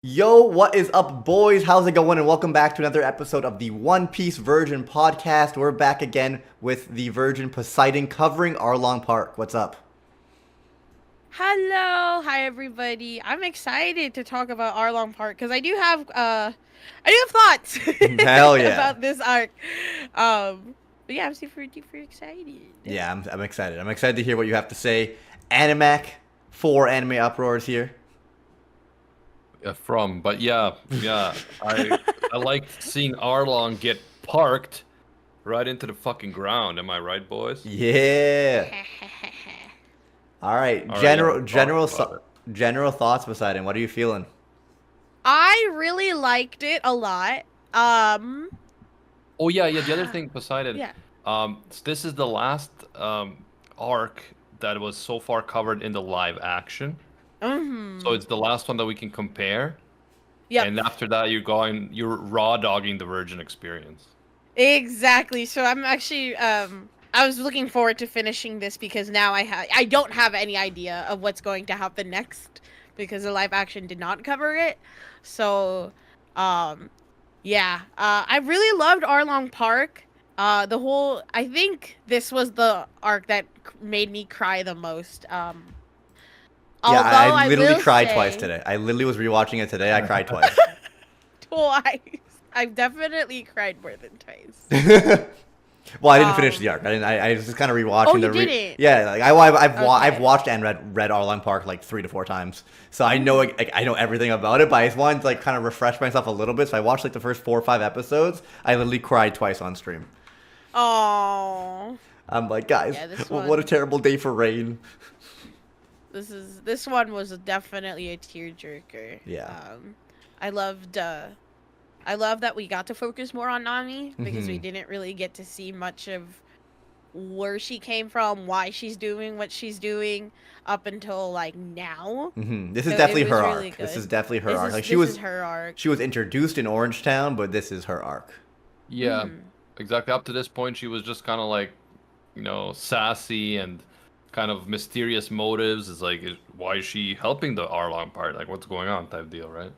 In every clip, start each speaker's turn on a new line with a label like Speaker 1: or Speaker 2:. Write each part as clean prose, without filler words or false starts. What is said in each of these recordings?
Speaker 1: Yo, what is up, boys? How's it going? And welcome back to another episode of the One Piece Virgin podcast. We're back again with the Virgin Poseidon covering Arlong Park. What's up?
Speaker 2: Hello, hi everybody. I'm excited to talk about Arlong Park because I do have thoughts
Speaker 1: Hell yeah.
Speaker 2: about this arc. But yeah, I'm super excited.
Speaker 1: Yeah, I'm excited. I'm excited to hear what you have to say. Animac, 4 anime uproars here.
Speaker 3: But yeah, I liked seeing Arlong get parked right into the fucking ground. Am I right, boys?
Speaker 1: Yeah. All right.
Speaker 3: All right,
Speaker 1: General
Speaker 3: yeah,
Speaker 1: general
Speaker 3: talk about
Speaker 1: so- general thoughts, Poseidon. What are you feeling?
Speaker 2: I really liked it a lot.
Speaker 3: Oh yeah. The other thing, Poseidon.
Speaker 2: Yeah.
Speaker 3: This is the last arc that was so far covered in the live action. So it's the last one that we can compare.
Speaker 2: Yep.
Speaker 3: And after that, you're raw dogging the Virgin experience.
Speaker 2: Exactly. So I'm actually I was looking forward to finishing this because now I don't have any idea of what's going to happen next because the live action did not cover it. So yeah, I really loved Arlong Park. I think this was the arc that made me cry the most.
Speaker 1: Yeah,
Speaker 2: Although
Speaker 1: I literally
Speaker 2: will
Speaker 1: cried
Speaker 2: say,
Speaker 1: twice today. I literally was rewatching it today. I cried twice.
Speaker 2: twice. I've definitely cried more than twice.
Speaker 1: Well, I didn't finish the arc. I was just kind of rewatching
Speaker 2: Oh,
Speaker 1: the.
Speaker 2: you didn't?
Speaker 1: Yeah, like I've
Speaker 2: Okay.
Speaker 1: watched and read Arlong Park like 3 to 4 times, so I know like I know everything about it. But I just wanted to like kind of refresh myself a little bit. So I watched like the first 4 or 5 episodes. I literally cried twice on stream.
Speaker 2: Oh.
Speaker 1: I'm like, guys,
Speaker 2: Yeah, this
Speaker 1: what a
Speaker 2: one.
Speaker 1: terrible day for rain.
Speaker 2: This one was definitely a tearjerker.
Speaker 1: Yeah.
Speaker 2: I loved I love that we got to focus more on Nami because we
Speaker 1: Mhm.
Speaker 2: didn't really get to see much of where she came from, why she's doing what she's doing up until like now.
Speaker 1: This is
Speaker 2: So
Speaker 1: definitely
Speaker 2: it was
Speaker 1: her
Speaker 2: really
Speaker 1: arc. This
Speaker 2: good.
Speaker 1: is definitely her arc. Like
Speaker 2: This is her arc.
Speaker 1: she was introduced in Orange Town, but this is her arc.
Speaker 3: Yeah,
Speaker 2: Mhm.
Speaker 3: exactly. Up to this point, she was just kind of like, sassy and kind of mysterious motives. It's like, why is she helping the Arlong part? Like, what's going on? Type deal, right?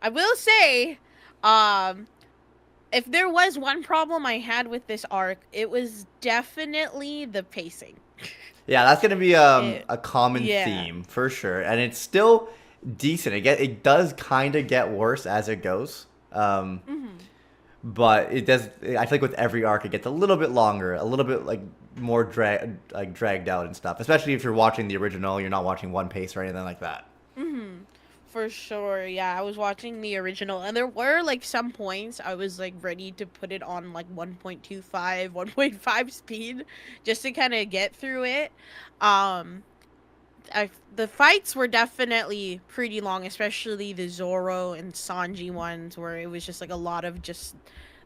Speaker 2: I will say, if there was one problem I had with this arc, it was definitely the pacing.
Speaker 1: Yeah, that's gonna be a common
Speaker 2: Yeah.
Speaker 1: theme for sure, and it's still decent. It does kind of get worse as it goes, but it does. I think with every arc, it gets a little bit longer, a little bit like more dragged out and stuff. Especially if you're watching the original, you're not watching One Piece or anything like that.
Speaker 2: For sure, yeah. I was watching the original, and there were like some points I was like ready to put it on like 1.25, 1.5 speed just to kind of get through it. Um, the fights were definitely pretty long, especially the Zoro and Sanji ones, where it was just like a lot of just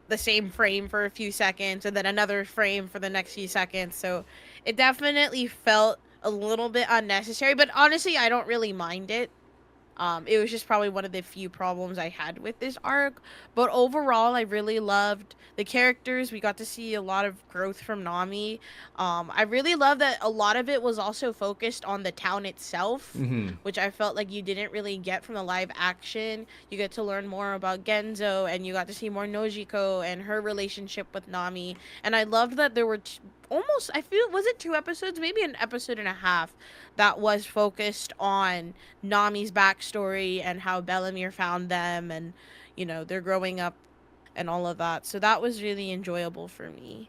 Speaker 2: the same frame for a few seconds and then another frame for the next few seconds. So it definitely felt a little bit unnecessary, but honestly, I don't really mind it. It was just probably one of the few problems I had with this arc. But overall, I really loved the characters. We got to see a lot of growth from Nami. I really love that a lot of it was also focused on the town itself, which I felt like you didn't really get from the live action. You get to learn more about Genzo, and you got to see more Nojiko and her relationship with Nami. And I loved that there were almost, I feel, was it 2 episodes? Maybe an episode and a half that was focused on Nami's backstory and how Bellamere found them and, they're growing up and all of that. So that was really enjoyable for me.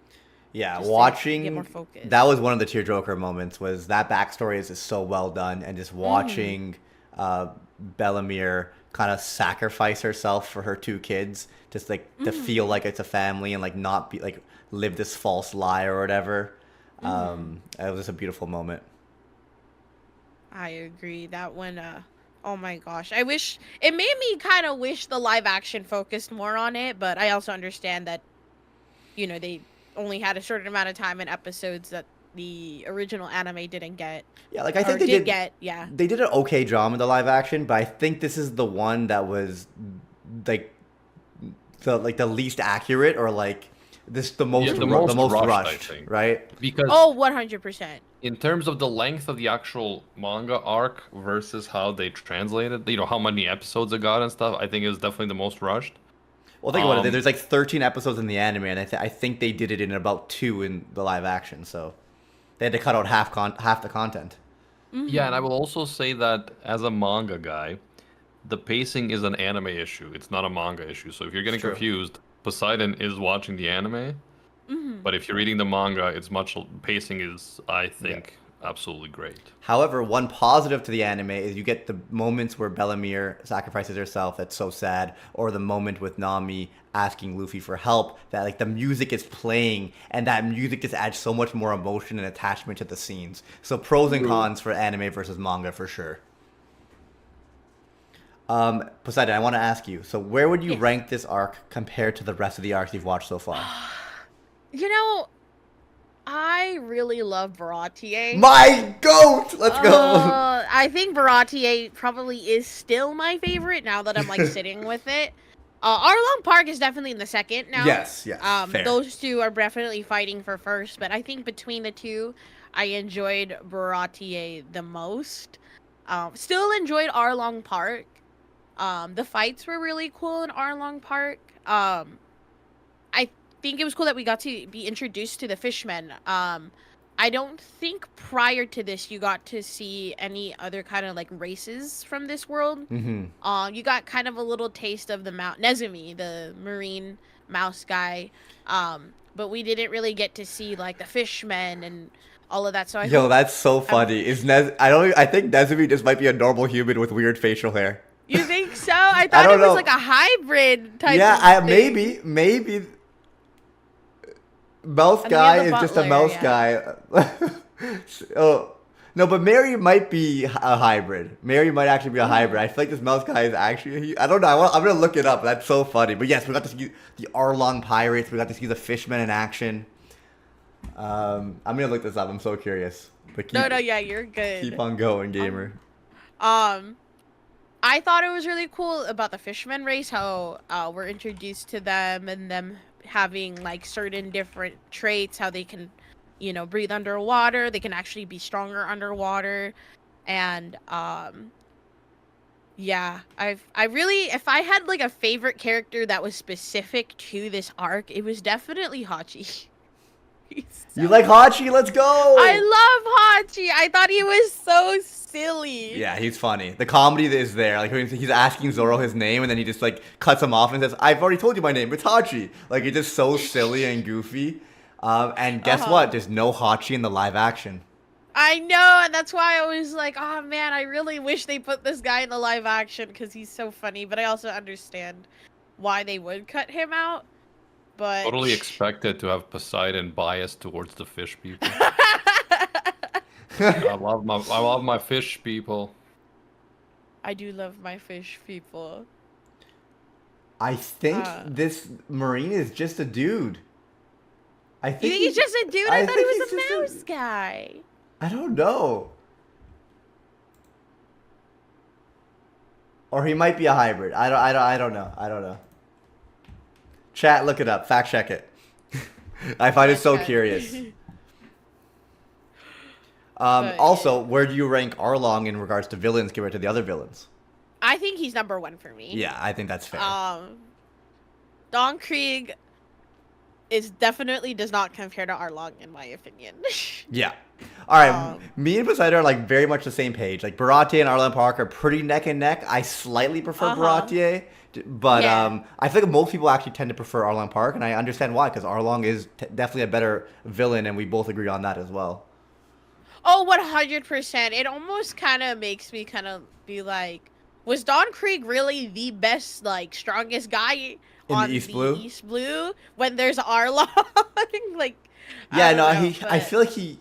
Speaker 1: Yeah,
Speaker 2: Just to get more
Speaker 1: watching
Speaker 2: focus.
Speaker 1: that was one of the tearjerker moments. Was that backstory is just so well done, and just watching Bellamere kind of sacrifice herself for her 2 kids, just like to feel like it's a family and like not be like live this false lie or whatever. It was just a beautiful moment.
Speaker 2: I agree. That one, oh my gosh. I wish, it made me kind of wish the live action focused more on it, but I also understand that, they only had a certain amount of time in episodes that the original anime didn't get.
Speaker 1: Yeah, like I
Speaker 2: Or
Speaker 1: think they
Speaker 2: did
Speaker 1: did
Speaker 2: get, yeah.
Speaker 1: they did an okay job in the live action, but I think this is the one that was like the least accurate or like this the most
Speaker 3: Yeah, the
Speaker 1: the
Speaker 3: most
Speaker 1: most
Speaker 3: rushed, I
Speaker 1: rushed,
Speaker 3: think.
Speaker 1: right?
Speaker 3: Because
Speaker 2: Oh, 100%.
Speaker 3: in terms of the length of the actual manga arc versus how they translated, how many episodes it got and stuff, I think it was definitely the most rushed.
Speaker 1: Well, think about it.
Speaker 3: Um,
Speaker 1: There's like 13 episodes in the anime, and I think they did it in about 2 in the live action. So they had to cut out half the content.
Speaker 3: yeah, and I will also say that as a manga guy, the pacing is an anime issue. It's not a manga issue. So if you're getting
Speaker 1: True.
Speaker 3: confused, Poseidon is watching the anime, but if you're reading the manga, pacing is, I think, absolutely great.
Speaker 1: However, one positive to the anime is you get the moments where Bellamere sacrifices herself. That's so sad. Or the moment with Nami asking Luffy for help. That like the music is playing, and that music just adds so much more emotion and attachment to the scenes. So pros and cons for anime versus manga for sure. Poseidon, I want to ask you. So where would you
Speaker 2: Yes.
Speaker 1: rank this arc compared to the rest of the arcs you've watched so far?
Speaker 2: You know, I really love Baratier.
Speaker 1: My goat! Let's go!
Speaker 2: I think Baratier probably is still my favorite now that I'm like sitting with it. Arlong Park is definitely in the second now.
Speaker 1: Yes, fair.
Speaker 2: Those two are definitely fighting for first, but I think between the two, I enjoyed Baratier the most. Still enjoyed Arlong Park. The fights were really cool in Arlong Park. I think it was cool that we got to be introduced to the fishmen. I don't think prior to this you got to see any other kind of like races from this world.
Speaker 1: Mm-hmm.
Speaker 2: You got kind of a little taste of the Nezumi, the marine mouse guy. But we didn't really get to see like the fishmen and all of that. So
Speaker 1: Yo, that's so funny. I think Nezumi just might be a normal human with weird facial hair.
Speaker 2: You think so? I thought
Speaker 1: don't
Speaker 2: it was
Speaker 1: know.
Speaker 2: like a hybrid type.
Speaker 1: Yeah,
Speaker 2: of thing.
Speaker 1: maybe. Mouse
Speaker 2: And we
Speaker 1: guy
Speaker 2: have
Speaker 1: is
Speaker 2: the
Speaker 1: just a
Speaker 2: butler,
Speaker 1: mouse
Speaker 2: yeah.
Speaker 1: guy. Oh no, but Mary might be a hybrid. Mary might actually be a hybrid. I feel like this mouse guy is actually. I don't know. I'm gonna look it up. That's so funny. But yes, we got to see the Arlong pirates. We got to see the fishmen in action. I'm gonna look this up. I'm so curious. But
Speaker 2: Yeah, you're good.
Speaker 1: keep on going, gamer.
Speaker 2: I thought it was really cool about the fisherman race, how we're introduced to them and them having like certain different traits, how they can, breathe underwater, they can actually be stronger underwater, and yeah, I really, if I had like a favorite character that was specific to this arc, it was definitely Hachi.
Speaker 1: You like Hachi? Let's go!
Speaker 2: I love Hachi. I thought he was so silly.
Speaker 1: Yeah, he's funny. The comedy is there. Like he's asking Zoro his name, and then he just like cuts him off and says, "I've already told you my name. It's Hachi." Like it's just so silly and goofy. And guess what? There's no Hachi in the live action.
Speaker 2: I know, and that's why I was like, oh man, I really wish they put this guy in the live action because he's so funny. But I also understand why they would cut him out. But
Speaker 3: Totally expected to have Poseidon biased towards the fish people. I love my fish people.
Speaker 2: I do love my fish people.
Speaker 1: I think this Marine is just a dude. I
Speaker 2: You think he's just a dude? I thought he was a mouse guy.
Speaker 1: I don't know. Or he might be a hybrid. I don't know. Chat, look it up. Fact check it. I find it so curious. Also, where do you rank Arlong in regards to villains compared to the other villains?
Speaker 2: I think he's number one for me.
Speaker 1: Yeah, I think that's fair.
Speaker 2: Don Krieg is definitely does not compare to Arlong in my opinion.
Speaker 1: Yeah. All right, me and Poseidon are like very much the same page. Like Baratier and Arlong Park are pretty neck and neck. I slightly prefer Baratier, but I feel like most people actually tend to prefer Arlong Park, and I understand why, because Arlong is definitely a better villain, and we both agree on that as well.
Speaker 2: Oh, 100%. It almost kind of makes me kind of be like, was Don Krieg really the best, like, strongest guy on
Speaker 1: the East
Speaker 2: Blue when there's Arlong? Like,
Speaker 1: yeah,
Speaker 2: I
Speaker 1: feel like he,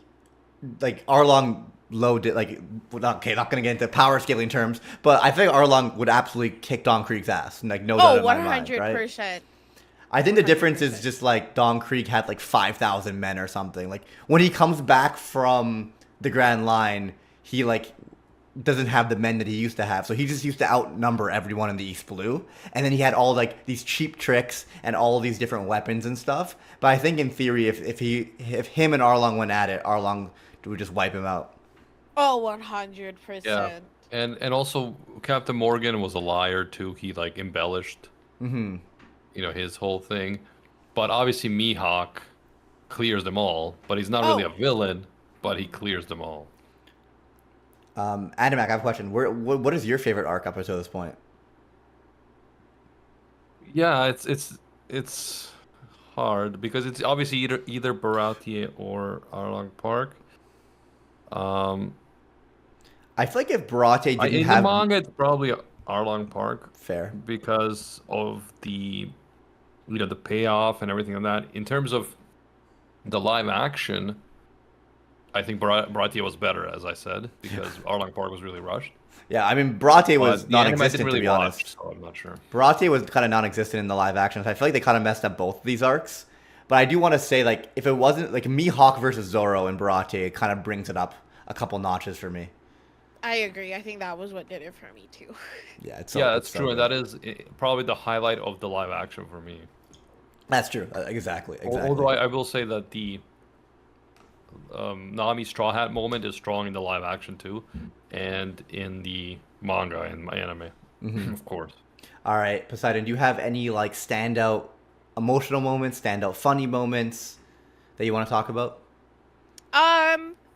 Speaker 1: like Arlong loaded, like, okay, not gonna get into power scaling terms, but I think Arlong would absolutely kick Don Krieg's ass, like no doubt in my mind, right?
Speaker 2: 100%.
Speaker 1: I think the difference is just like Don Krieg had like 5,000 men or something. Like when he comes back from the Grand Line, he like doesn't have the men that he used to have. So he just used to outnumber everyone in the East Blue. And then he had all like these cheap tricks and all these different weapons and stuff. But I think in theory, if him and Arlong went at it, Arlong would just wipe him out.
Speaker 2: Oh, 100%.
Speaker 3: Yeah. And also Captain Morgan was a liar too. He like embellished,
Speaker 1: Mm-hmm.
Speaker 3: his whole thing. But obviously Mihawk clears them all. But he's not really a villain. But he clears them all.
Speaker 1: Adamak, I have a question. What is your favorite arc up until this point?
Speaker 3: Yeah, it's hard because it's obviously either Baratie or Arlong Park.
Speaker 1: I feel like if Baratie didn't
Speaker 3: In
Speaker 1: have
Speaker 3: the manga, it's probably Arlong Park
Speaker 1: fair,
Speaker 3: because of the the payoff and everything like that. In terms of the live action, I think Baratie was better, as I said, because Arlong Park was really rushed.
Speaker 1: yeah. I mean, Baratie was
Speaker 3: But the anime I
Speaker 1: non-existent
Speaker 3: didn't really
Speaker 1: to be
Speaker 3: watch,
Speaker 1: honest.
Speaker 3: so I'm not sure.
Speaker 1: Baratie was kind of non-existent in the live action. So I feel like they kind of messed up both of these arcs. But I do want to say, like, if it wasn't like Mihawk versus Zoro and Baratie, it kind of brings it up a couple notches for me.
Speaker 2: I agree. I think that was what did it for me too.
Speaker 1: Yeah, it's
Speaker 3: That's
Speaker 1: so
Speaker 3: true, and
Speaker 1: good.
Speaker 3: that is probably the highlight of the live action for me.
Speaker 1: That's true. Exactly.
Speaker 3: Although I will say that the Nami Straw Hat moment is strong in the live action too, and in the manga and anime, of course.
Speaker 1: All right, Poseidon, do you have any like standout emotional moments, standout funny moments that you want to talk about?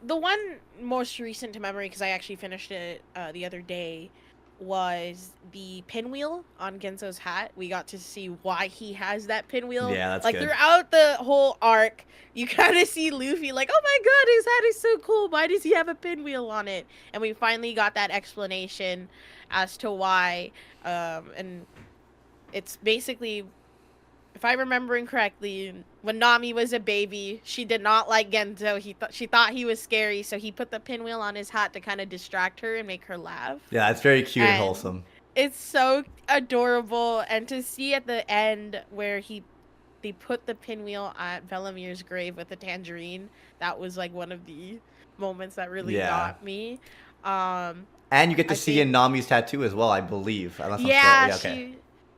Speaker 2: The one most recent to memory, because I actually finished it the other day, was the pinwheel on Genzo's hat. We got to see why he has that pinwheel.
Speaker 1: Yeah, that's
Speaker 2: like
Speaker 1: good.
Speaker 2: throughout the whole arc, you kind of see Luffy like, oh my god, his hat is so cool. Why does he have a pinwheel on it? And we finally got that explanation as to why. And it's basically, if I'm remembering correctly, when Nami was a baby, she did not like Genzo. She thought he was scary, so he put the pinwheel on his hat to kind of distract her and make her laugh.
Speaker 1: Yeah, it's very cute and
Speaker 2: And
Speaker 1: wholesome.
Speaker 2: It's so adorable, and to see at the end where they put the pinwheel at Belamir's grave with a tangerine, that was like one of the moments that really got me.
Speaker 1: And you get to see in Nami's tattoo as well, I believe. Unless
Speaker 2: Yeah,
Speaker 1: I'm okay.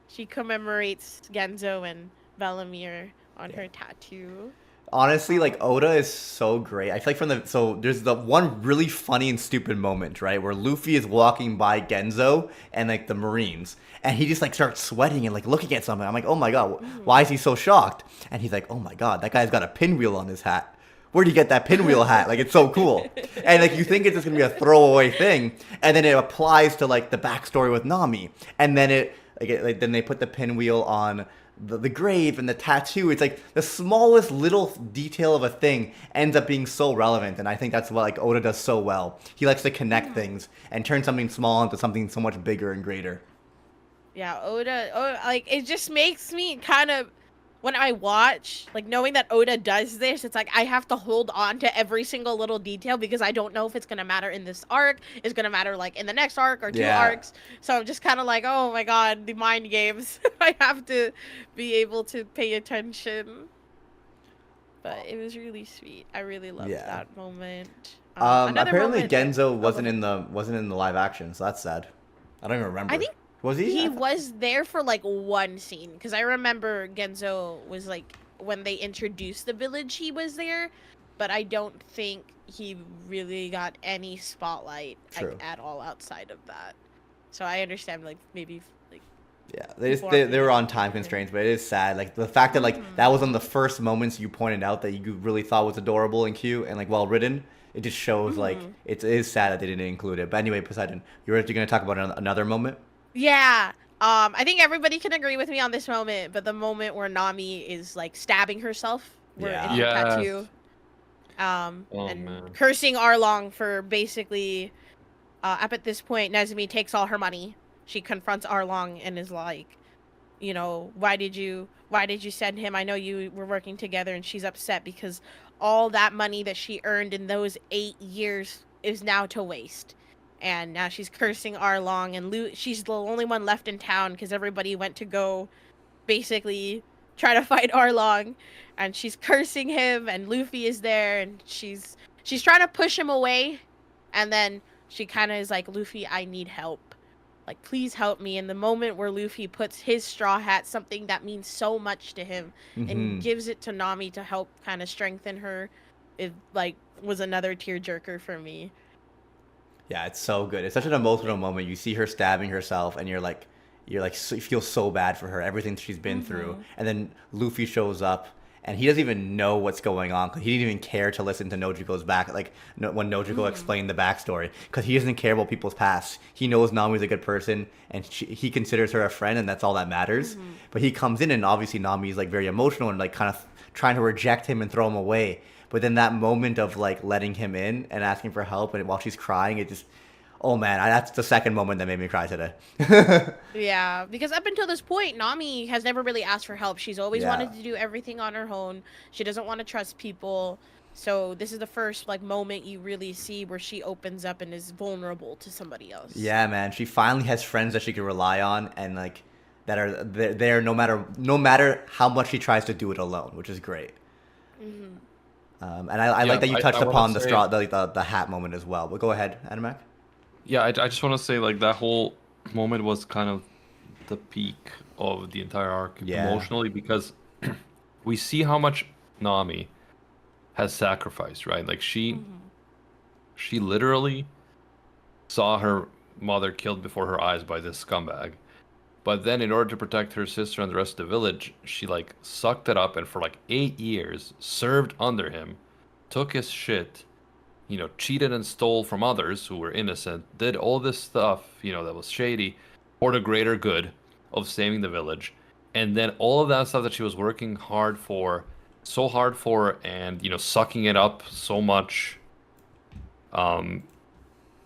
Speaker 2: she commemorates Genzo and Belamir on her tattoo.
Speaker 1: Honestly, like Oda is so great. I feel like there's the one really funny and stupid moment, right, where Luffy is walking by Genzo and like the Marines, and he just like starts sweating and like looking at something. I'm like, oh my god, why is he so shocked? And he's like, oh my god, that guy's got a pinwheel on his hat. Where'd he get that pinwheel hat? Like, it's so cool. And like you think it's just gonna be a throwaway thing, and then it applies to like the backstory with Nami, and then then they put the pinwheel on the grave and the tattoo. It's like the smallest little detail of a thing ends up being so relevant, and I think that's what like Oda does so well. He likes to connect things and turn something small into something so much bigger and greater.
Speaker 2: Yeah, Oda, like it just makes me kind of, when I watch, like knowing that Oda does this, it's like I have to hold on to every single little detail because I don't know if it's gonna matter in this arc, it's gonna matter like in the next arc or two arcs. So I'm just kind of like, oh my god, the mind games. I have to be able to pay attention. But it was really sweet. I really loved that moment.
Speaker 1: Apparently
Speaker 2: moment
Speaker 1: Genzo wasn't in the live action, so that's sad. I don't even remember.
Speaker 2: I think
Speaker 1: was he?
Speaker 2: he was there for like one scene, because I remember Genzo was like, when they introduced the village, he was there, but I don't think he really got any spotlight like, at all outside of that. So I understand, like maybe like
Speaker 1: they were on time constraints, but it is sad. Like the fact that like that was one of the first moments you pointed out that you really thought was adorable and cute and like well written. It just shows like it is sad that they didn't include it. But anyway, Poseidon, you're going to talk about another moment.
Speaker 2: Yeah. I think everybody can agree with me on this moment, but the moment where Nami is like stabbing herself in the tattoo, cursing Arlong for basically, up at this point, Nezumi takes all her money. She confronts Arlong and is like, you know, why did you send him? I know you were working together, and she's upset because all that money that she earned in those 8 years is now to waste. And now she's cursing Arlong, and she's the only one left in town because everybody went to go basically try to fight Arlong, and she's cursing him, and Luffy is there, and she's trying to push him away, and then she kind of is like, Luffy, I need help. Like, please help me. In the moment where Luffy puts his straw hat, something that means so much to him, and gives it to Nami to help kind of strengthen her, it like was another tearjerker for me.
Speaker 1: Yeah, it's so good. It's such an emotional moment. You see her stabbing herself, and you feel so bad for her, everything she's been through. And then Luffy shows up, and he doesn't even know what's going on, because he didn't even care to listen to Nojiko's when Nojiko explained the backstory, because he doesn't care about people's past. He knows Nami's a good person, and he considers her a friend, and that's all that matters. But he comes in, and obviously Nami's like very emotional and like kind of trying to reject him and throw him away. But then that moment of like letting him in and asking for help, and while she's crying, it just, oh man, that's the second moment that made me cry today.
Speaker 2: Yeah, because up until this point, Nami has never really asked for help. She's always wanted to do everything on her own. She doesn't want to trust people. So this is the first like moment you really see where she opens up and is vulnerable to somebody else.
Speaker 1: Yeah, man, she finally has friends that she can rely on, and like that are there no matter how much she tries to do it alone, which is great. And I like that you touched upon the hat moment as well. But go ahead, Animac.
Speaker 3: Yeah, I just want to say, like, that whole moment was kind of the peak of the entire arc emotionally, because we see how much Nami has sacrificed, right? Like, she literally saw her mother killed before her eyes by this scumbag. But then in order to protect her sister and the rest of the village, she, like, sucked it up and for, like, 8 years served under him, took his shit, you know, cheated and stole from others who were innocent, did all this stuff, you know, that was shady for the greater good of saving the village. And then all of that stuff that she was working so hard for, and, you know, sucking it up so much,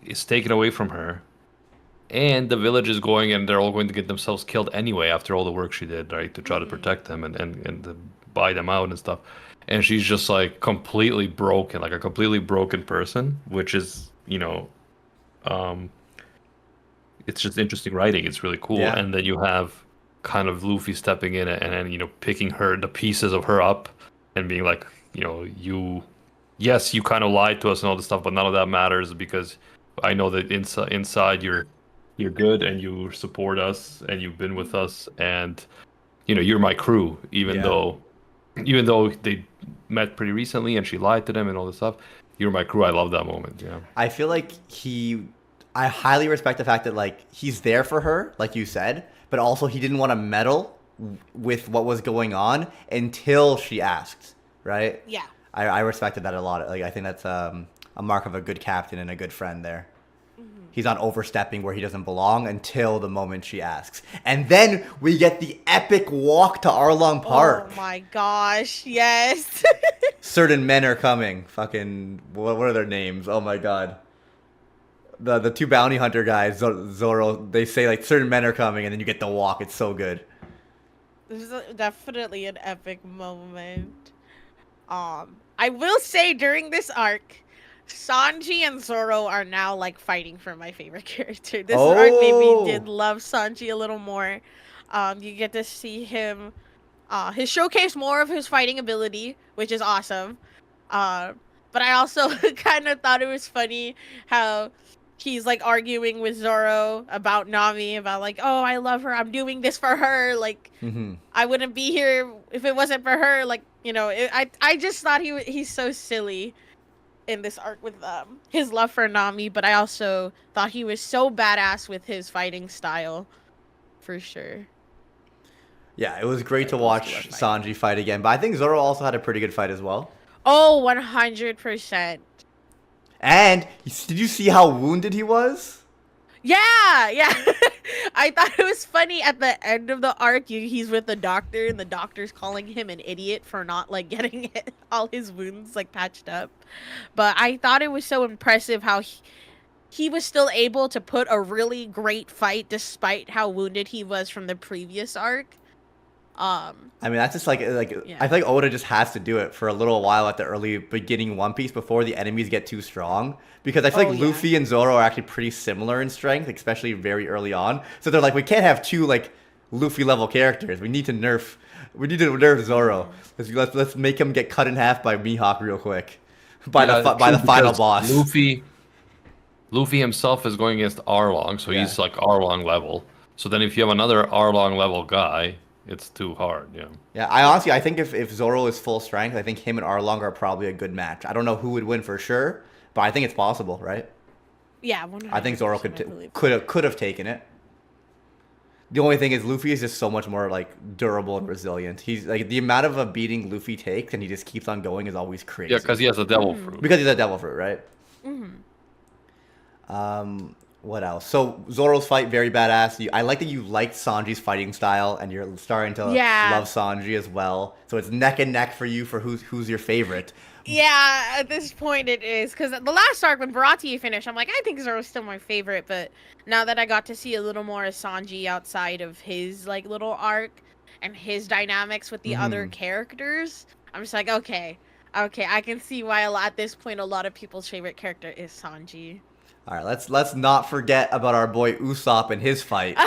Speaker 3: is taken away from her. And the village is going, and they're all going to get themselves killed anyway after all the work she did, right, to try to protect them and to buy them out and stuff. And she's just like completely broken, like a completely broken person, which is, you know, it's just interesting writing. It's really cool.
Speaker 1: Yeah.
Speaker 3: And then you have kind of Luffy stepping in and you know, picking the pieces of her up and being like, you know, you kind of lied to us and all this stuff, but none of that matters, because I know that inside you're good and you support us and you've been with us, and, you know, you're my crew, even though they met pretty recently and she lied to them and all this stuff. You're my crew. I love that moment. Yeah.
Speaker 1: I feel like I highly respect the fact that like he's there for her, like you said, but also he didn't want to meddle with what was going on until she asked, right?
Speaker 2: Yeah.
Speaker 1: I respected that a lot. Like, I think that's a mark of a good captain and a good friend there. He's not overstepping where he doesn't belong until the moment she asks. And then we get the epic walk to Arlong Park.
Speaker 2: Oh my gosh, yes.
Speaker 1: Certain men are coming. Fucking, what are their names? Oh my god. The two bounty hunter guys, Zoro, they say like certain men are coming, and then you get the walk. It's so good.
Speaker 2: This is definitely an epic moment. I will say during this arc, Sanji and Zoro are now like fighting for my favorite character. This arc made me did love Sanji a little more. You get to see him his showcase more of his fighting ability, which is awesome. But I also kind of thought it was funny how he's like arguing with Zoro about Nami, about like, oh, I love her, I'm doing this for her, like I wouldn't be here if it wasn't for her, like, you know, I just thought he's so silly in this arc with his love for Nami, but I also thought he was so badass with his fighting style, for sure.
Speaker 1: Yeah, it was great to watch Sanji fight again, but I think Zoro also had a pretty good fight as well.
Speaker 2: Oh, 100%.
Speaker 1: And did you see how wounded he was?
Speaker 2: Yeah. I thought it was funny at the end of the arc. He's with the doctor, and the doctor's calling him an idiot for not like getting all his wounds like patched up. But I thought it was so impressive how he was still able to put a really great fight despite how wounded he was from the previous arc.
Speaker 1: I mean, that's just like I feel like Oda just has to do it for a little while at the early beginning One Piece before the enemies get too strong, because I feel like Luffy and Zoro are actually pretty similar in strength, especially very early on. So they're like, we can't have two like Luffy level characters. We need to nerf Zoro. Let's make him get cut in half by Mihawk real quick by the final boss.
Speaker 3: Luffy himself is going against Arlong, so he's
Speaker 1: Yeah.
Speaker 3: like Arlong level. So then if you have another Arlong level guy, it's too hard. Yeah.
Speaker 1: Yeah, I honestly, I think if Zoro is full strength, I think him and Arlong are probably a good match. I don't know who would win for sure, but I think it's possible, right?
Speaker 2: Yeah,
Speaker 1: I think Zoro
Speaker 2: 100%, I believe.
Speaker 1: could have taken it. The only thing is Luffy is just so much more like durable and resilient. He's like the amount of a beating Luffy takes and he just keeps on going is always crazy.
Speaker 3: Yeah, because he has a devil fruit.
Speaker 1: Because he's a devil fruit, right? What else? So Zoro's fight very badass. I like that you liked Sanji's fighting style and you're starting to
Speaker 2: Yeah.
Speaker 1: love Sanji as well. So it's neck and neck for you for who's your favorite.
Speaker 2: Yeah, at this point it is, because the last arc when Baratie finished, I'm like, I think Zoro's still my favorite, but now that I got to see a little more of Sanji outside of his like little arc and his dynamics with the other characters, I'm just like, okay, I can see why at this point a lot of people's favorite character is Sanji.
Speaker 1: All right, let's not forget about our boy Usopp and his fight.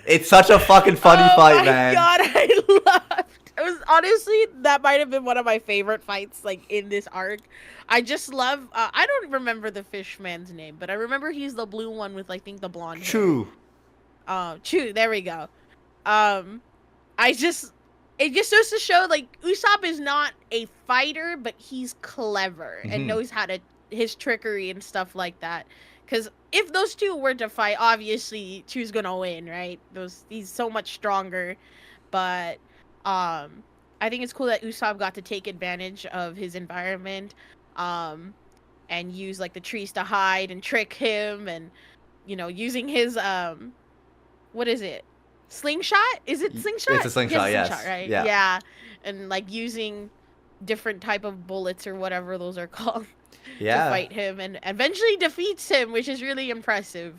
Speaker 1: It's such a fucking funny fight, man.
Speaker 2: Oh my god, I loved. It was honestly that might have been one of my favorite fights like in this arc. I just love. I don't remember the fishman's name, but I remember he's the blue one with I think the blonde.
Speaker 1: True.
Speaker 2: Chew. There we go. I just. It just goes to show like Usopp is not a fighter, but he's clever and knows how to his trickery and stuff like that. Because if those two were to fight, obviously Chew's gonna win, right? He's so much stronger, but I think it's cool that Usopp got to take advantage of his environment, and use like the trees to hide and trick him, and using his what is it? Slingshot? Is it slingshot?
Speaker 1: It's a slingshot, yes.
Speaker 2: Right?
Speaker 1: Yeah.
Speaker 2: Yeah, and like using different type of bullets or whatever those are called.
Speaker 1: Yeah.
Speaker 2: To fight him and eventually defeats him, which is really impressive.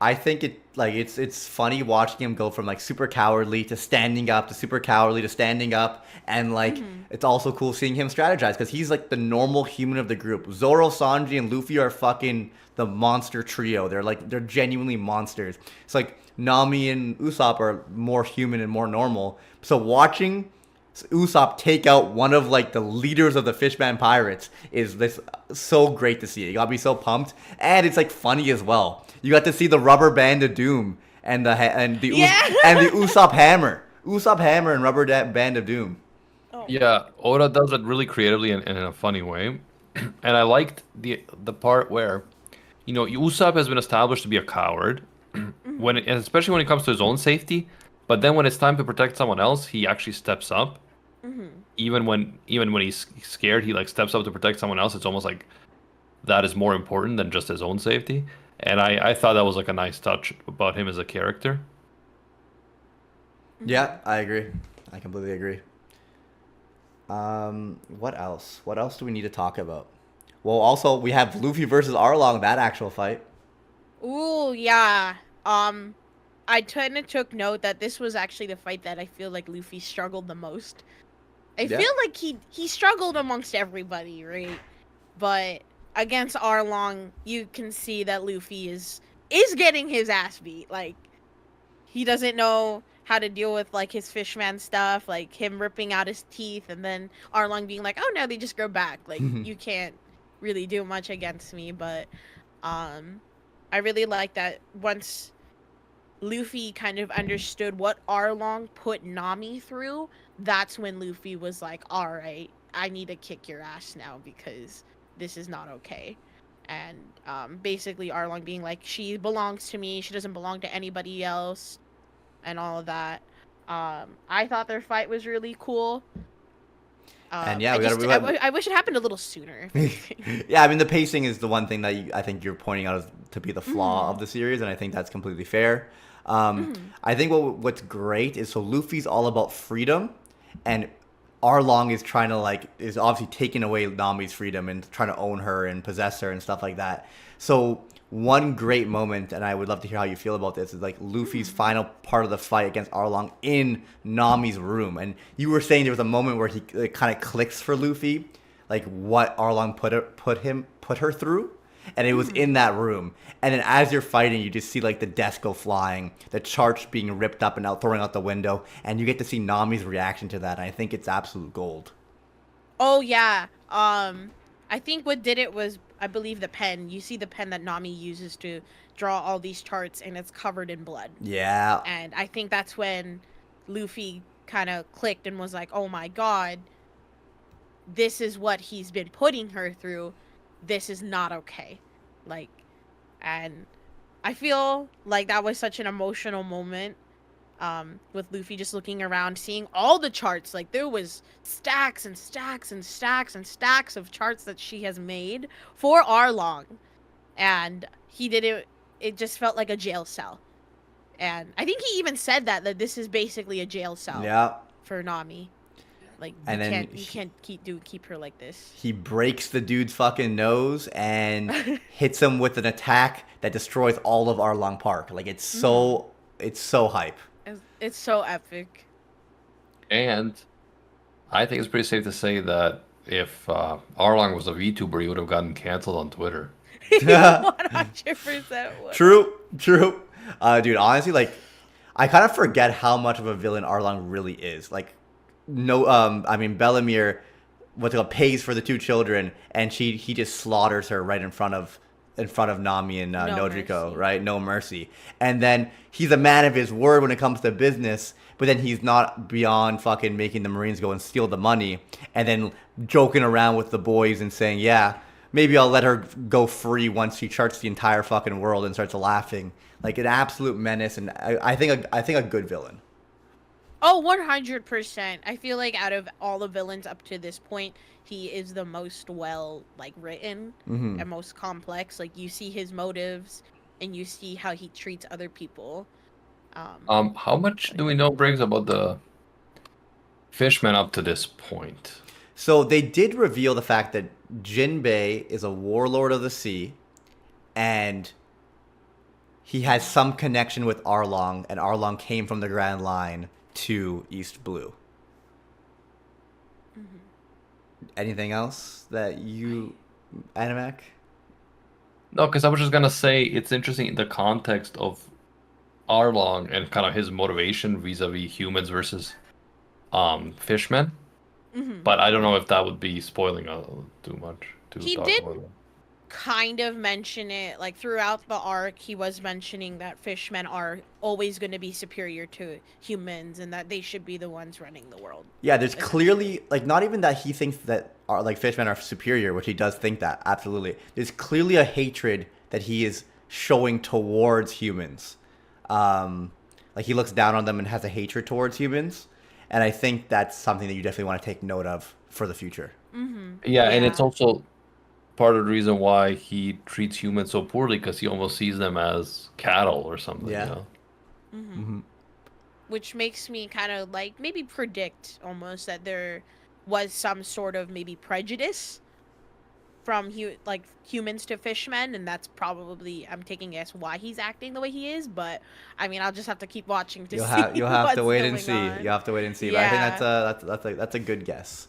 Speaker 1: I think it's funny watching him go from like super cowardly to standing up to super cowardly to standing up, and like it's also cool seeing him strategize because he's like the normal human of the group. Zoro, Sanji, and Luffy are fucking the monster trio. They're genuinely monsters. It's like Nami and Usopp are more human and more normal. So watching Usopp take out one of like the leaders of the Fishman Pirates is this so great to see. It got me so pumped, and it's like funny as well. You got to see the rubber band of doom and the Usopp hammer, and rubber band of doom.
Speaker 3: Yeah, Oda does it really creatively and in a funny way, and I liked the part where, Usopp has been established to be a coward, and especially when it comes to his own safety. But then when it's time to protect someone else, he actually steps up. Even when he's scared, he like steps up to protect someone else. It's almost like that is more important than just his own safety. And I thought that was like a nice touch about him as a character.
Speaker 1: Yeah, I agree. I completely agree. What else? What else do we need to talk about? Well, also we have Luffy versus Arlong, that actual fight.
Speaker 2: Ooh, yeah. I kind of took note that this was actually the fight that I feel like Luffy struggled the most. I feel like he struggled amongst everybody, right? But against Arlong, you can see that Luffy is getting his ass beat. Like, he doesn't know how to deal with like his fishman stuff, like him ripping out his teeth, and then Arlong being like, "Oh no, they just grow back. Like, you can't really do much against me." But I really like that once Luffy kind of understood what Arlong put Nami through, that's when Luffy was like, all right, I need to kick your ass now because this is not okay. And basically Arlong being like, she belongs to me, she doesn't belong to anybody else, and all of that. I thought their fight was really cool.
Speaker 1: And yeah,
Speaker 2: I wish it happened a little sooner.
Speaker 1: Yeah, I mean the pacing is the one thing that I think you're pointing out as to be the flaw of the series, and I think that's completely fair. I think what's great is so Luffy's all about freedom, and Arlong is obviously taking away Nami's freedom and trying to own her and possess her and stuff like that. So one great moment, and I would love to hear how you feel about this, is like Luffy's final part of the fight against Arlong in Nami's room. And you were saying there was a moment where he kind of clicks for Luffy, like what Arlong put her through. And it was in that room. And then as you're fighting, you just see like the desk go flying, the charts being ripped up and throwing out the window, and you get to see Nami's reaction to that. And I think it's absolute gold.
Speaker 2: Oh yeah. I think what did it was, I believe, the pen. You see the pen that Nami uses to draw all these charts, and it's covered in blood.
Speaker 1: Yeah.
Speaker 2: And I think that's when Luffy kind of clicked and was like, oh my god, this is what he's been putting her through. This is not okay. Like, and I feel like that was such an emotional moment, with Luffy just looking around, seeing all the charts. Like, there was stacks and stacks and stacks and stacks of charts that she has made for Arlong. And he did it, it just felt like a jail cell. And I think he even said that this is basically a jail cell
Speaker 1: Yeah.
Speaker 2: for Nami. Like,
Speaker 1: And then
Speaker 2: you can't keep her like this.
Speaker 1: He breaks the dude's fucking nose and hits him with an attack that destroys all of Arlong Park. Like, it's so hype.
Speaker 2: It's so epic.
Speaker 3: And I think it's pretty safe to say that if Arlong was a VTuber, he would have gotten canceled on Twitter.
Speaker 2: 100% would.
Speaker 1: True. Dude, honestly, like, I kind of forget how much of a villain Arlong really is. Like, no, I mean, Bellemere, pays for the two children, and he just slaughters her right in front of Nami and Nojiko,
Speaker 2: mercy.
Speaker 1: right? No mercy. And then he's a man of his word when it comes to business, but then he's not beyond fucking making the Marines go and steal the money, and then joking around with the boys and saying, yeah, maybe I'll let her go free once she charts the entire fucking world, and starts laughing. Like, an absolute menace, and I think a good villain.
Speaker 2: Oh, 100%. I feel like out of all the villains up to this point, he is the most written and most complex. Like, you see his motives and you see how he treats other people.
Speaker 3: How much do we know, Briggs, about the Fishmen up to this point?
Speaker 1: So they did reveal the fact that Jinbei is a warlord of the sea, and he has some connection with Arlong, and Arlong came from the Grand Line to East Blue. Anything else that you, Animac?
Speaker 3: No, because I was just gonna say it's interesting in the context of Arlong and kind of his motivation vis-a-vis humans versus fishmen. But I don't know if that would be spoiling too much.
Speaker 2: He did kind of mention it, like, throughout the arc. He was mentioning that fishmen are always going to be superior to humans, and that they should be the ones running the world.
Speaker 1: Yeah, there's clearly, like, not even that he thinks that fishmen are superior, which he does think that, absolutely. There's clearly a hatred that he is showing towards humans. Like, he looks down on them and has a hatred towards humans, and I think that's something that you definitely want to take note of for the future.
Speaker 3: Yeah, and it's also part of the reason why he treats humans so poorly, because he almost sees them as cattle or something.
Speaker 1: Yeah.
Speaker 3: You know?
Speaker 2: Which makes me kind of like maybe predict almost that there was some sort of maybe prejudice from humans to fishmen, and that's probably, I'm taking a guess, why he's acting the way he is. But I mean, I'll just have to keep watching to see.
Speaker 1: You'll have to wait and see.
Speaker 2: On.
Speaker 1: You'll have to wait and see.
Speaker 2: Yeah.
Speaker 1: But I think that's a good guess.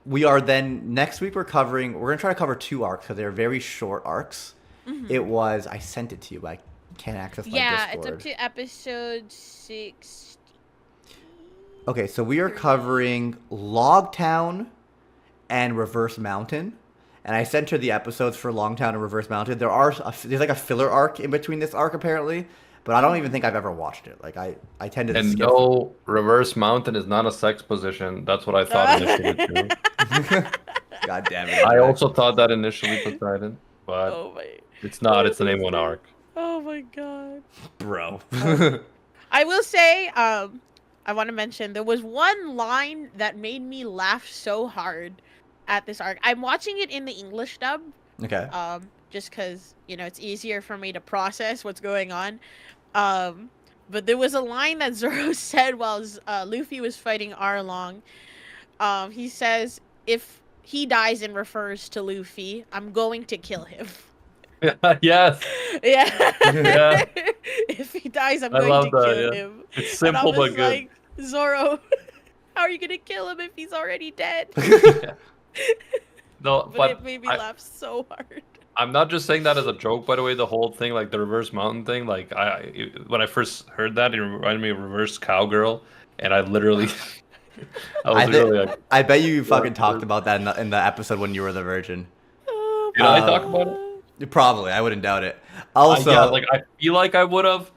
Speaker 1: We are then next week we're gonna try to cover 2 arcs because they're very short arcs. It was, I sent it to you, but I can't access my Discord.
Speaker 2: Yeah, it's up to episode 60.
Speaker 1: Okay, so we are covering Logtown and Reverse Mountain, and I sent her the episodes for Logtown and Reverse Mountain. There's like a filler arc in between this arc apparently, but I don't even think I've ever watched it. Like, I tend to skip.
Speaker 3: No, Reverse Mountain is not a sex position. That's what I thought initially too.
Speaker 1: God damn it.
Speaker 3: I also thought that initially, Poseidon, but it's not. It's the name of an arc.
Speaker 2: Oh my god.
Speaker 1: Bro.
Speaker 2: I will say, I want to mention there was one line that made me laugh so hard at this arc. I'm watching it in the English dub.
Speaker 1: Okay.
Speaker 2: Just because, it's easier for me to process what's going on. But there was a line that Zoro said while Luffy was fighting Arlong. He says, if he dies and refers to Luffy, I'm going to kill him.
Speaker 3: Yes.
Speaker 2: Yeah.
Speaker 3: Yeah.
Speaker 2: If he dies, I'm going to kill him.
Speaker 3: It's simple but good.
Speaker 2: Like, Zoro, how are you going to kill him if he's already dead?
Speaker 3: No,
Speaker 2: but it made me laugh so hard.
Speaker 3: I'm not just saying that as a joke, by the way. The whole thing, like the Reverse Mountain thing, like when I first heard that, it reminded me of Reverse Cowgirl, and I literally I was really like,
Speaker 1: I bet you fucking talked about that in the episode when you were the virgin.
Speaker 2: Oh,
Speaker 3: did I talk about it?
Speaker 1: Probably, I wouldn't doubt it.
Speaker 3: Yeah,
Speaker 1: Also,
Speaker 3: like I feel like I would have,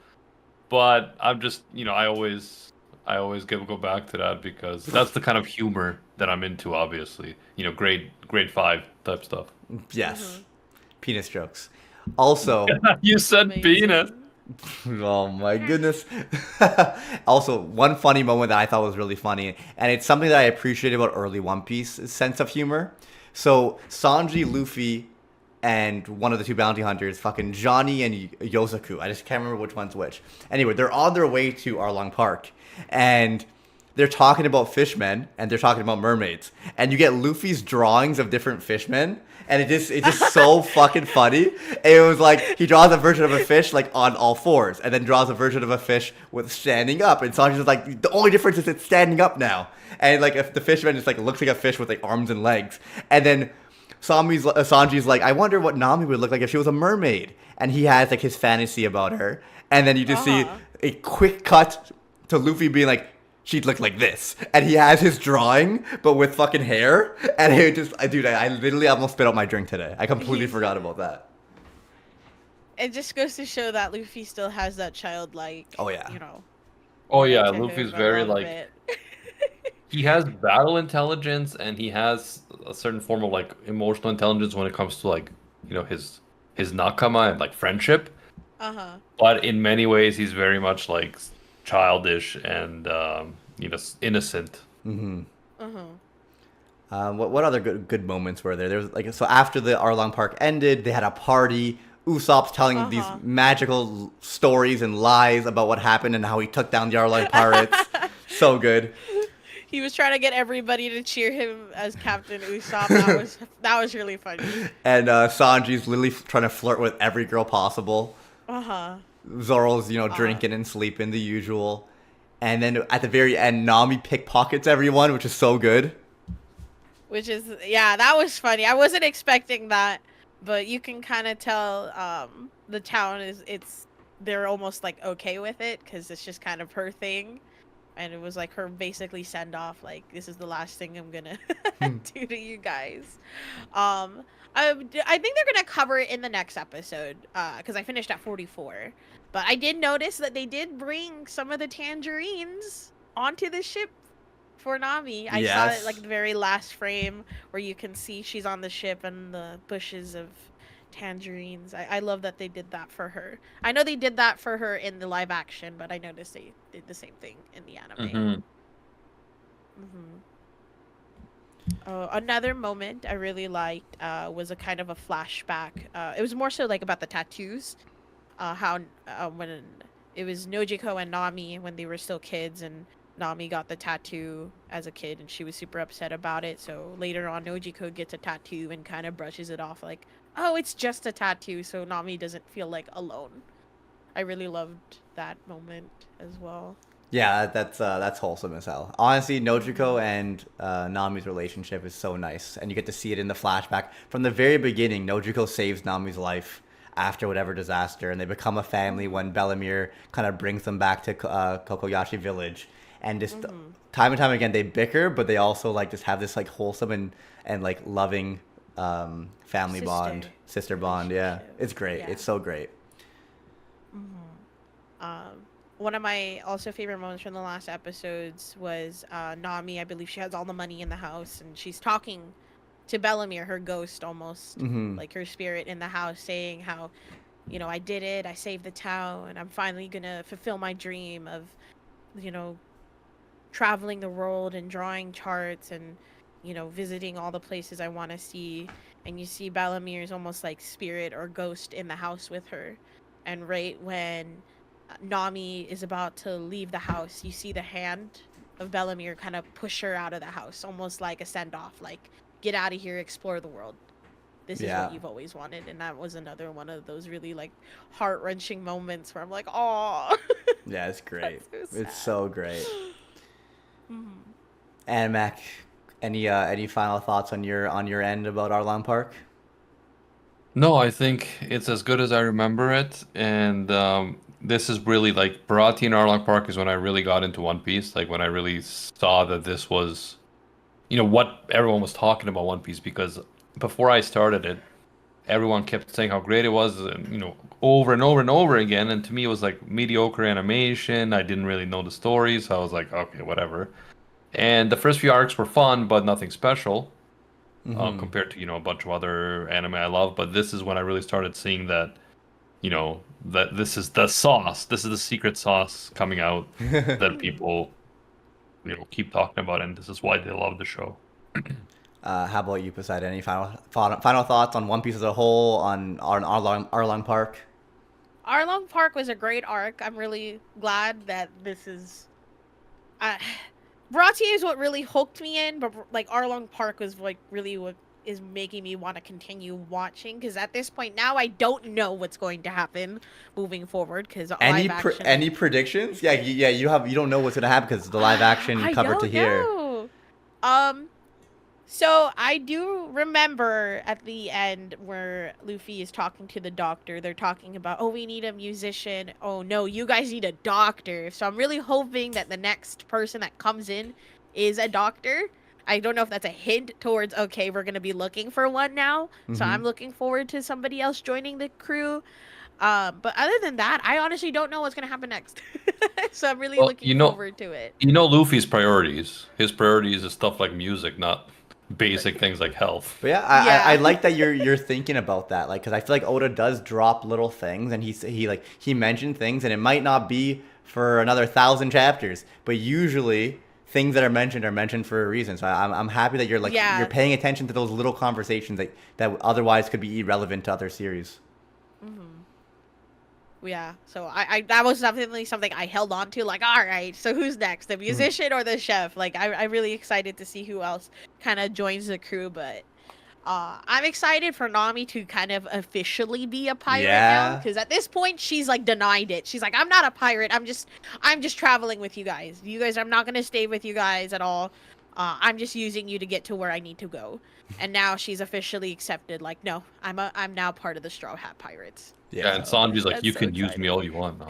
Speaker 3: but I'm just, I always go back to that because that's the kind of humor that I'm into. Obviously, grade 5 type stuff.
Speaker 1: yes, penis jokes. Also,
Speaker 3: You said
Speaker 2: amazing.
Speaker 3: penis.
Speaker 1: oh my goodness. Also, one funny moment that I thought was really funny, and it's something that I appreciate about early One Piece is sense of humor. So Sanji, Luffy, and one of the two bounty hunters, fucking Johnny and Yosaku. I just can't remember which one's which. Anyway, they're on their way to Arlong Park, and they're talking about fishmen and they're talking about mermaids, and you get Luffy's drawings of different fishmen, and it's just so fucking funny. It was like he draws a version of a fish like on all fours, and then draws a version of a fish with standing up, and Sanji's just like, the only difference is it's standing up now, and like if the fishman just like looks like a fish with like arms and legs, and then Sanji's like, I wonder what Nami would look like if she was a mermaid, and he has like his fantasy about her, and then you just see a quick cut to Luffy being like, she'd look like this, and he has his drawing but with fucking hair, and it just, dude, I literally almost spit out my drink today. I completely forgot about that.
Speaker 2: It just goes to show that Luffy still has that childlike.
Speaker 1: Oh, yeah.
Speaker 3: Oh yeah,
Speaker 2: to
Speaker 3: Luffy's
Speaker 2: him. I
Speaker 3: very
Speaker 2: love
Speaker 3: like
Speaker 2: it.
Speaker 3: he has battle intelligence and he has a certain form of like emotional intelligence when it comes to like his nakama and like friendship. But in many ways, he's very much like childish and innocent.
Speaker 1: What other good moments were there? There was like, so after the Arlong Park ended, they had a party. Usopp's telling these magical stories and lies about what happened and how he took down the Arlong pirates. So good.
Speaker 2: He was trying to get everybody to cheer him as Captain Usopp. That was really funny.
Speaker 1: And Sanji's literally trying to flirt with every girl possible. Zoro's, drinking and sleeping, the usual. And then at the very end, Nami pickpockets everyone, which is so good.
Speaker 2: Which is, yeah, that was funny. I wasn't expecting that, but you can kind of tell the town they're almost like okay with it because it's just kind of her thing. And it was like her basically send off, like, this is the last thing I'm gonna do to you guys. I think they're gonna cover it in the next episode because I finished at 44. But I did notice that they did bring some of the tangerines onto the ship for Nami. I saw it like the very last frame where you can see she's on the ship and the bushes of tangerines. I love that they did that for her. I know they did that for her in the live action, but I noticed they did the same thing in the anime. Another moment I really liked was a kind of a flashback. It was more so like about the tattoos. How when it was Nojiko and Nami when they were still kids, and Nami got the tattoo as a kid and she was super upset about it. So later on, Nojiko gets a tattoo and kind of brushes it off like, oh, it's just a tattoo, so Nami doesn't feel like alone. I really loved that moment as well.
Speaker 1: Yeah, that's wholesome as hell. Honestly, Nojiko and Nami's relationship is so nice, and you get to see it in the flashback. From the very beginning, Nojiko saves Nami's life after whatever disaster, and they become a family when Bellemere kind of brings them back to Kokoyashi Village. And just time and time again, they bicker, but they also like just have this like wholesome and like loving family bond, sister bond. Yeah, it's great. Yeah. It's so great.
Speaker 2: One of my also favorite moments from the last episodes was Nami. I believe she has all the money in the house, and she's talking to Bellemere, her ghost almost, like her spirit in the house, saying how, I did it. I saved the town, and I'm finally gonna fulfill my dream of, traveling the world and drawing charts and, visiting all the places I want to see. And you see Bellemere's almost like spirit or ghost in the house with her. And right when Nami is about to leave the house, you see the hand of Bellemere kind of push her out of the house, almost like a send-off, like, get out of here, explore the world. This is what you've always wanted. And that was another one of those really, like, heart-wrenching moments where I'm like, oh.
Speaker 1: Yeah, it's great. It's so great. And Mac, any final thoughts on your end about Arlong Park?
Speaker 3: No, I think it's as good as I remember it, and this is really like Baratie and Arlong Park is when I really got into One Piece. Like when I really saw that this was, what everyone was talking about One Piece. Because before I started it, everyone kept saying how great it was, and over and over and over again. And to me, it was like mediocre animation. I didn't really know the story, so I was like, okay, whatever. And the first few arcs were fun, but nothing special compared to a bunch of other anime I love. But this is when I really started seeing that, that this is the sauce. This is the secret sauce coming out that people keep talking about, and this is why they love the show.
Speaker 1: How about you, Poseidon? Any final thoughts on One Piece as a whole, on Arlong Park?
Speaker 2: Arlong Park was a great arc. I'm really glad that this is. Baratie is what really hooked me in, but like Arlong Park was like really what is making me want to continue watching, because at this point now I don't know what's going to happen moving forward, because
Speaker 1: any predictions? Yeah, you don't know what's gonna happen because the live action covered to here.
Speaker 2: So I do remember at the end where Luffy is talking to the doctor. They're talking about, oh, we need a musician. Oh no, you guys need a doctor. So I'm really hoping that the next person that comes in is a doctor. I don't know if that's a hint towards, okay, we're going to be looking for one now. So I'm looking forward to somebody else joining the crew. But other than that, I honestly don't know what's going to happen next. So I'm really looking forward to it.
Speaker 3: Luffy's priorities. His priorities is stuff like music, not basic things like health.
Speaker 1: But I like that you're thinking about that, like, because I feel like Oda does drop little things, and he mentioned things, and it might not be for another 1,000 chapters, but usually things that are mentioned for a reason. So I'm happy that you're paying attention to those little conversations that otherwise could be irrelevant to other series.
Speaker 2: Yeah, so I that was definitely something I held on to, like, all right, so who's next, the musician or the chef? Like, I'm really excited to see who else kind of joins the crew, but I'm excited for Nami to kind of officially be a pirate now, because at this point she's like denied it. She's like, I'm not a pirate, I'm just traveling with you guys. I'm not gonna stay with you guys at all. I'm just using you to get to where I need to go. And now she's officially accepted, like, no, I'm now part of the Straw Hat Pirates.
Speaker 3: Yeah, and Sanji's like, you can use me all you want.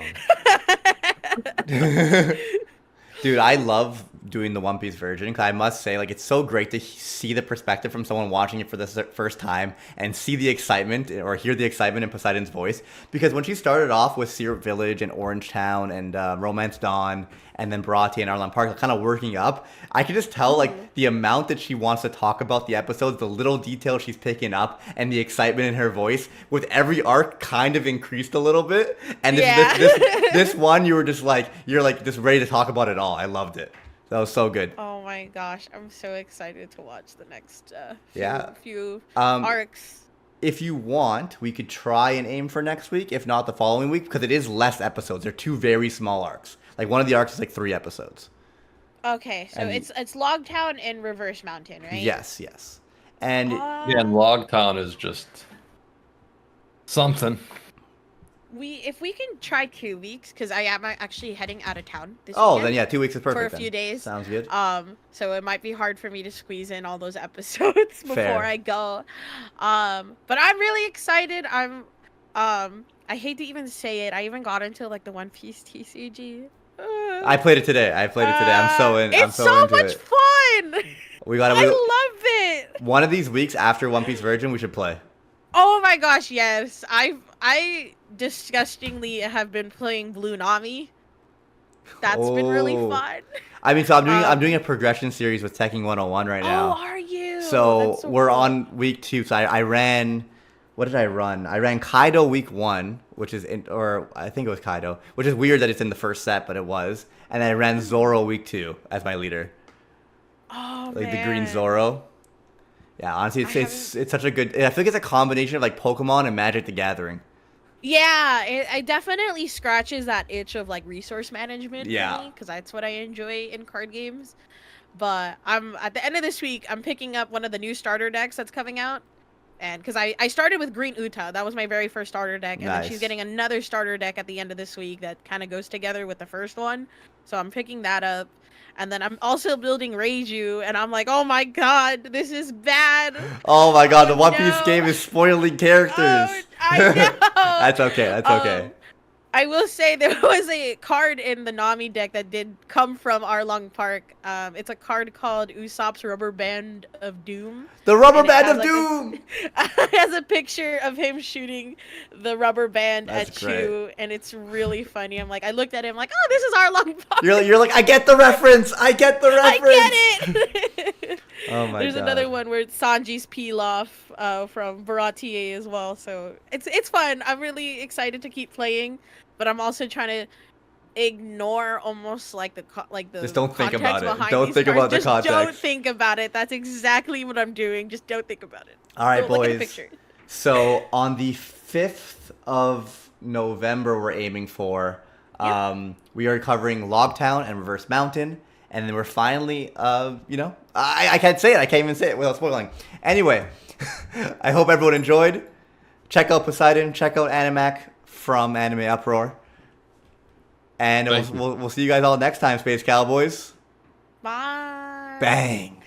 Speaker 1: Dude, I love doing the One Piece version, because I must say, like, it's so great to see the perspective from someone watching it for the first time and see the excitement, or hear the excitement in Poseidon's voice. Because when she started off with Syrup Village and Orange Town and Romance Dawn, and then Baratie and Arlong Park, kind of working up, I can just tell, like, the amount that she wants to talk about the episodes, the little details she's picking up, and the excitement in her voice with every arc kind of increased a little bit. And this one, you're just ready to talk about it all. I loved it. That was so good.
Speaker 2: Oh my gosh, I'm so excited to watch the next few arcs.
Speaker 1: If you want, we could try and aim for next week, if not the following week, because it is less episodes. They're 2 very small arcs. Like, one of the arcs is like 3 episodes.
Speaker 2: Okay, so it's Logtown and Reverse Mountain, right?
Speaker 1: Yes. And
Speaker 3: and Logtown is just something.
Speaker 2: If we can try 2 weeks, because I am actually heading out of town this
Speaker 1: weekend. Then 2 weeks is perfect
Speaker 2: for a few days.
Speaker 1: Sounds good.
Speaker 2: So it might be hard for me to squeeze in all those episodes before I go. But I'm really excited. I hate to even say it. I even got into like the One Piece TCG.
Speaker 1: I played it today. I'm so in.
Speaker 2: It's so much fun. I love it.
Speaker 1: One of these weeks after One Piece Virgin, we should play.
Speaker 2: Oh my gosh, yes. I disgustingly have been playing Blue Nami. That's been really fun.
Speaker 1: I mean, so I'm doing a progression series with Tekken 101 right now.
Speaker 2: Oh, are you?
Speaker 1: So we're on week 2. So I ran. What did I run? I ran Kaido week 1, which is or I think it was Kaido, which is weird that it's in the first set, but it was. And I ran Zoro week 2 as my leader.
Speaker 2: Oh,
Speaker 1: like the green Zoro. Yeah, honestly, it's such a good. I think it's a combination of like Pokemon and Magic the Gathering.
Speaker 2: Yeah, it definitely scratches that itch of like resource management for me, because that's what I enjoy in card games. But I'm at the end of this week, I'm picking up one of the new starter decks that's coming out. And because I started with Green Uta, that was my very first starter deck, and then she's getting another starter deck at the end of this week that kind of goes together with the first one, so I'm picking that up. And then I'm also building Reiju, and I'm like, oh my god, this is bad.
Speaker 1: Oh my god, the One Piece game is spoiling characters.
Speaker 2: Oh, I know.
Speaker 1: That's okay.
Speaker 2: I will say there was a card in the Nami deck that did come from Arlong Park. It's a card called Usopp's Rubber Band of Doom.
Speaker 1: The rubber
Speaker 2: And it
Speaker 1: band
Speaker 2: has,
Speaker 1: of
Speaker 2: like,
Speaker 1: doom.
Speaker 2: It has a picture of him shooting the rubber band
Speaker 1: That's
Speaker 2: at
Speaker 1: great.
Speaker 2: Chew, and it's really funny. I'm like, I looked at him like, oh, this is Arlong Park.
Speaker 1: You're like, I get the reference. I get the reference.
Speaker 2: I get it.
Speaker 1: Oh my
Speaker 2: There's
Speaker 1: god.
Speaker 2: another one where it's Sanji's Pilaf from Baratier as well. So it's fun. I'm really excited to keep playing, but I'm also trying to ignore almost like the
Speaker 1: Just don't think
Speaker 2: context
Speaker 1: about it.
Speaker 2: behind
Speaker 1: Don't
Speaker 2: these
Speaker 1: think
Speaker 2: cards.
Speaker 1: about the
Speaker 2: Just
Speaker 1: context.
Speaker 2: don't think about it. That's exactly what I'm doing. Just don't think about it.
Speaker 1: All right,
Speaker 2: Don't look at the
Speaker 1: boys.
Speaker 2: picture.
Speaker 1: So on the 5th of November, we're aiming for. We are covering Logtown and Reverse Mountain, and then we're finally, I can't say it. I can't even say it without spoiling. Anyway, I hope everyone enjoyed. Check out Poseidon. Check out Animac from Anime Uproar. And
Speaker 3: Thank you.
Speaker 1: we'll see you guys all next time, Space Cowboys.
Speaker 2: Bye.
Speaker 1: Bang.